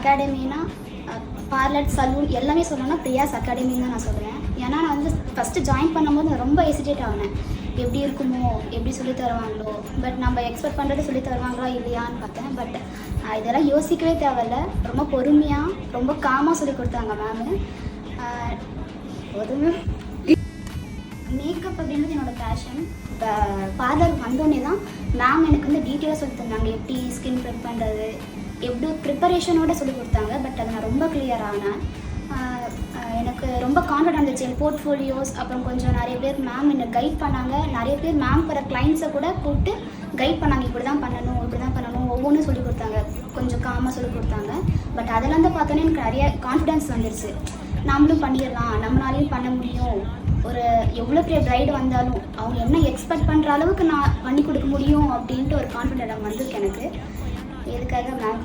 அகாடமினா parlour salon எல்லாமே சொல்லணும்னா பிரியாஸ் அகாடமின்னு தான் நான் சொல்லுவேன். ஏன்னா நான் வந்து ஃபஸ்ட்டு ஜாயின் பண்ணும்போது நான் ரொம்ப ஹெசிடேட் ஆகினேன். எப்படி இருக்குமோ, எப்படி சொல்லி தருவாங்களோ, பட் நம்ம எக்ஸ்பெக்ட் பண்ணுறது சொல்லி தருவாங்களா இல்லையான்னு பார்த்தேன். பட் இதெல்லாம் யோசிக்கவே தேவையில்ல. ரொம்ப பொறுமையாக ரொம்ப காமாக சொல்லி கொடுத்தாங்க மேமு. பொறுமை மேக்கப் அப்படின்றது என்னோடய பேஷன். இப்போ பார்லர் வந்தோடனே தான் மேம் எனக்கு வந்து டீட்டெயிலாக சொல்லி தந்தாங்க. எப்படி ஸ்கின் ப்ரிப் பண்ணுறது, எப்படி ப்ரிப்பரேஷனோடு சொல்லி கொடுத்தாங்க. பட் அது நான் ரொம்ப கிளியர் ஆனேன். எனக்கு ரொம்ப கான்ஃபிடென்ட் இருந்துச்சு. என் போர்ட்ஃபோலியோஸ் அப்புறம் கொஞ்சம் நிறைய பேர் மேம் என்னை கைட் பண்ணாங்க. நிறைய பேர் மேம் வர கிளைண்ட்ஸை கூட கூப்பிட்டு கைட் பண்ணாங்க. இப்படி தான் பண்ணணும், இப்படி தான் பண்ணணும், ஒவ்வொன்றும் சொல்லிக் கொடுத்தாங்க. கொஞ்சம் காமாக சொல்லிக் கொடுத்தாங்க. பட் அதெல்லாம் தான் பார்த்தோன்னே எனக்கு நிறைய கான்ஃபிடென்ஸ் வந்துடுச்சு. நம்மளும் பண்ணிடலாம், நம்மளாலையும் பண்ண முடியும். ஒரு எவ்வளோ பெரிய ப்ரைடு வந்தாலும் அவங்க என்ன எக்ஸ்பெக்ட் பண்ணுற அளவுக்கு நான் பண்ணி கொடுக்க முடியும் அப்படின்ட்டு ஒரு கான்ஃபிடென்ட் வந்திருக்கு எனக்கு. எதுக்காக மேம்